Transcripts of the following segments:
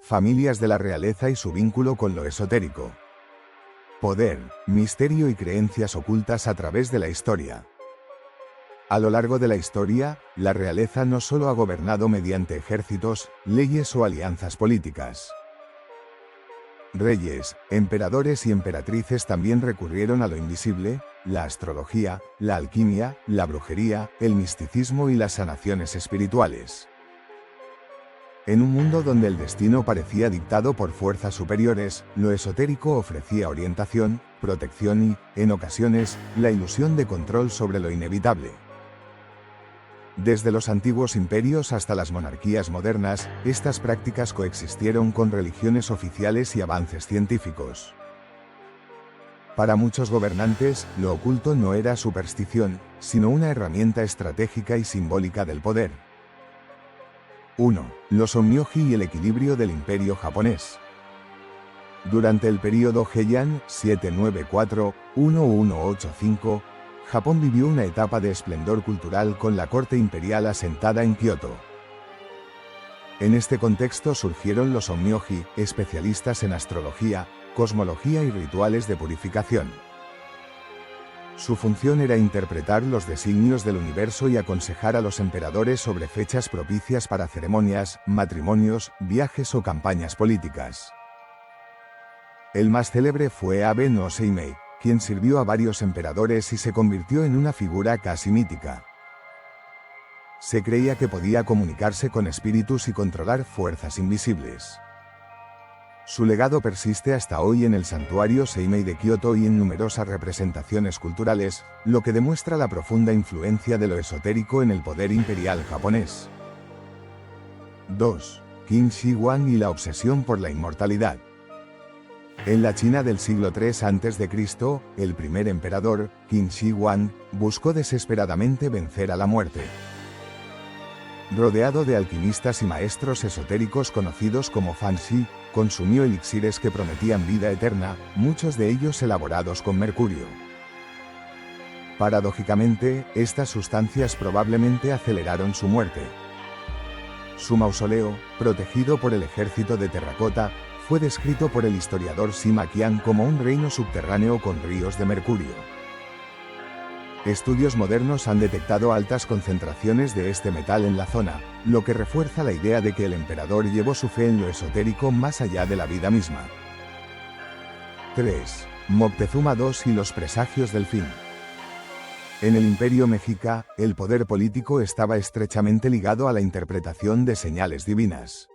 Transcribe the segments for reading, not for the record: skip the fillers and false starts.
familias de la realeza y su vínculo con lo esotérico. Poder, misterio y creencias ocultas a través de la historia. A lo largo de la historia, la realeza no solo ha gobernado mediante ejércitos, leyes o alianzas políticas. Reyes, emperadores y emperatrices también recurrieron a lo invisible, la astrología, la alquimia, la brujería, el misticismo y las sanaciones espirituales. En un mundo donde el destino parecía dictado por fuerzas superiores, lo esotérico ofrecía orientación, protección y, en ocasiones, la ilusión de control sobre lo inevitable. Desde los antiguos imperios hasta las monarquías modernas, estas prácticas coexistieron con religiones oficiales y avances científicos. Para muchos gobernantes, lo oculto no era superstición, sino una herramienta estratégica y simbólica del poder. 1. Los onmyoji y el equilibrio del imperio japonés. Durante el período Heian, 794-1185, Japón vivió una etapa de esplendor cultural con la corte imperial asentada en Kioto. En este contexto surgieron los onmyoji, especialistas en astrología, cosmología y rituales de purificación. Su función era interpretar los designios del universo y aconsejar a los emperadores sobre fechas propicias para ceremonias, matrimonios, viajes o campañas políticas. El más célebre fue Abe no Seimei, quien sirvió a varios emperadores y se convirtió en una figura casi mítica. Se creía que podía comunicarse con espíritus y controlar fuerzas invisibles. Su legado persiste hasta hoy en el santuario Seimei de Kioto y en numerosas representaciones culturales, lo que demuestra la profunda influencia de lo esotérico en el poder imperial japonés. 2. Qin Shi Huang y la obsesión por la inmortalidad. En la China del siglo III a.C., el primer emperador, Qin Shi Huang, buscó desesperadamente vencer a la muerte. Rodeado de alquimistas y maestros esotéricos conocidos como Fan Shi, consumió elixires que prometían vida eterna, muchos de ellos elaborados con mercurio. Paradójicamente, estas sustancias probablemente aceleraron su muerte. Su mausoleo, protegido por el ejército de terracota, fue descrito por el historiador Sima Qian como un reino subterráneo con ríos de mercurio. Estudios modernos han detectado altas concentraciones de este metal en la zona, lo que refuerza la idea de que el emperador llevó su fe en lo esotérico más allá de la vida misma. 3. Moctezuma II y los presagios del fin. En el Imperio Mexica, el poder político estaba estrechamente ligado a la interpretación de señales divinas.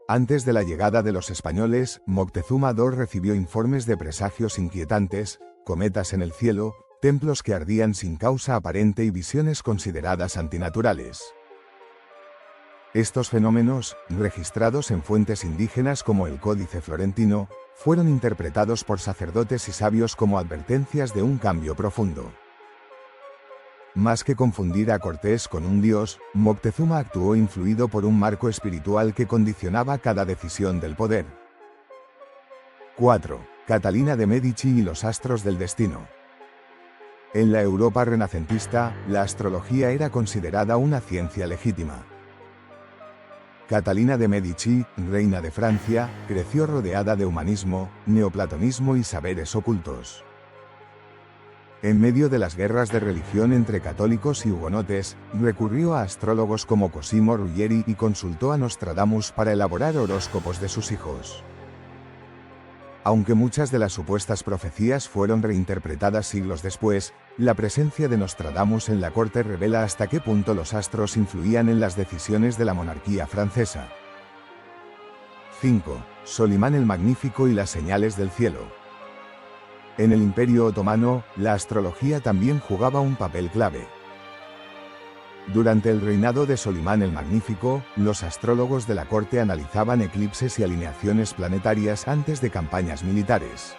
Antes de la llegada de los españoles, Moctezuma II recibió informes de presagios inquietantes, cometas en el cielo, templos que ardían sin causa aparente y visiones consideradas antinaturales. Estos fenómenos, registrados en fuentes indígenas como el Códice Florentino, fueron interpretados por sacerdotes y sabios como advertencias de un cambio profundo. Más que confundir a Cortés con un dios, Moctezuma actuó influido por un marco espiritual que condicionaba cada decisión del poder. 4. Catalina de Medici y los astros del destino. En la Europa renacentista, la astrología era considerada una ciencia legítima. Catalina de Medici, reina de Francia, creció rodeada de humanismo, neoplatonismo y saberes ocultos. En medio de las guerras de religión entre católicos y hugonotes, recurrió a astrólogos como Cosimo Ruggeri y consultó a Nostradamus para elaborar horóscopos de sus hijos. Aunque muchas de las supuestas profecías fueron reinterpretadas siglos después, la presencia de Nostradamus en la corte revela hasta qué punto los astros influían en las decisiones de la monarquía francesa. 5. Solimán el Magnífico y las señales del cielo. En el Imperio Otomano, la astrología también jugaba un papel clave. Durante el reinado de Solimán el Magnífico, los astrólogos de la corte analizaban eclipses y alineaciones planetarias antes de campañas militares.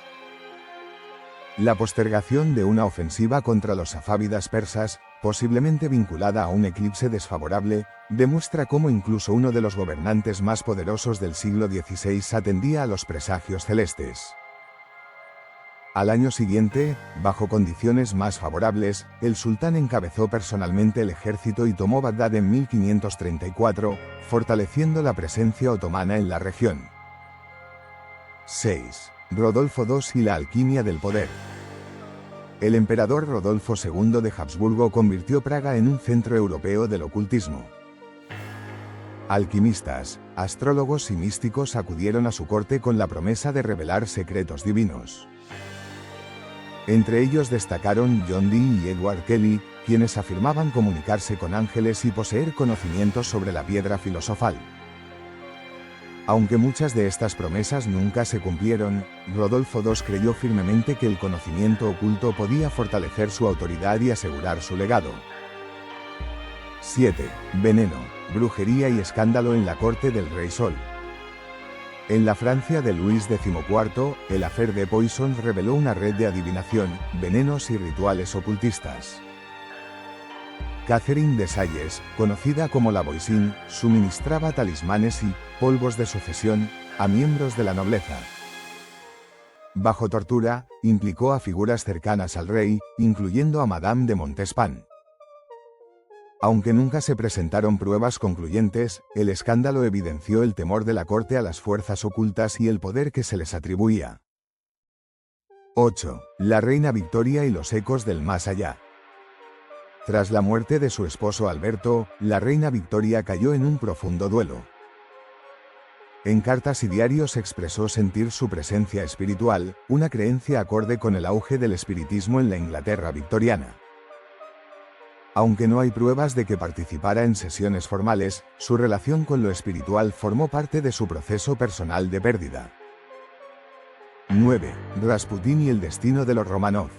La postergación de una ofensiva contra los safávidas persas, posiblemente vinculada a un eclipse desfavorable, demuestra cómo incluso uno de los gobernantes más poderosos del siglo XVI atendía a los presagios celestes. Al año siguiente, bajo condiciones más favorables, el sultán encabezó personalmente el ejército y tomó Bagdad en 1534, fortaleciendo la presencia otomana en la región. 6. Rodolfo II y la alquimia del poder. El emperador Rodolfo II de Habsburgo convirtió Praga en un centro europeo del ocultismo. Alquimistas, astrólogos y místicos acudieron a su corte con la promesa de revelar secretos divinos. Entre ellos destacaron John Dee y Edward Kelly, quienes afirmaban comunicarse con ángeles y poseer conocimientos sobre la piedra filosofal. Aunque muchas de estas promesas nunca se cumplieron, Rodolfo II creyó firmemente que el conocimiento oculto podía fortalecer su autoridad y asegurar su legado. 7. Veneno, brujería y escándalo en la corte del Rey Sol. En la Francia de Luis XIV, el Affaire de Poison reveló una red de adivinación, venenos y rituales ocultistas. Catherine de Salles, conocida como la Voisin, suministraba talismanes y polvos de sucesión a miembros de la nobleza. Bajo tortura, implicó a figuras cercanas al rey, incluyendo a Madame de Montespan. Aunque nunca se presentaron pruebas concluyentes, el escándalo evidenció el temor de la corte a las fuerzas ocultas y el poder que se les atribuía. 8. La reina Victoria y los ecos del más allá. Tras la muerte de su esposo Alberto, la reina Victoria cayó en un profundo duelo. En cartas y diarios expresó sentir su presencia espiritual, una creencia acorde con el auge del espiritismo en la Inglaterra victoriana. Aunque no hay pruebas de que participara en sesiones formales, su relación con lo espiritual formó parte de su proceso personal de pérdida. 9. Rasputín y el destino de los Romanov.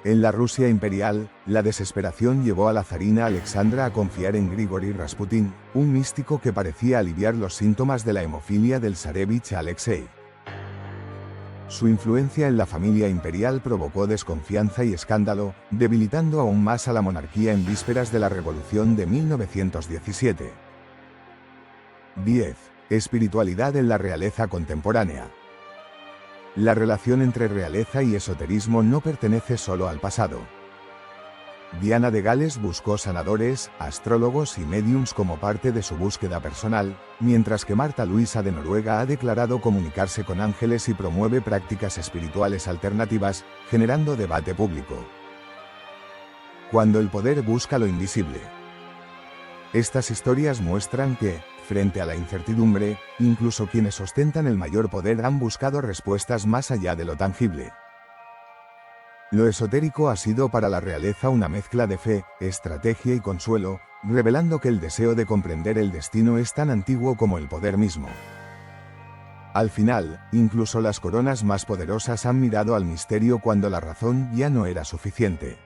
En la Rusia imperial, la desesperación llevó a la zarina Alexandra a confiar en Grigori Rasputín, un místico que parecía aliviar los síntomas de la hemofilia del zarevich Alexei. Su influencia en la familia imperial provocó desconfianza y escándalo, debilitando aún más a la monarquía en vísperas de la Revolución de 1917. 10. Espiritualidad en la realeza contemporánea. La relación entre realeza y esoterismo no pertenece solo al pasado. Diana de Gales buscó sanadores, astrólogos y médiums como parte de su búsqueda personal, mientras que Marta Luisa de Noruega ha declarado comunicarse con ángeles y promueve prácticas espirituales alternativas, generando debate público. Cuando el poder busca lo invisible. Estas historias muestran que, frente a la incertidumbre, incluso quienes ostentan el mayor poder han buscado respuestas más allá de lo tangible. Lo esotérico ha sido para la realeza una mezcla de fe, estrategia y consuelo, revelando que el deseo de comprender el destino es tan antiguo como el poder mismo. Al final, incluso las coronas más poderosas han mirado al misterio cuando la razón ya no era suficiente.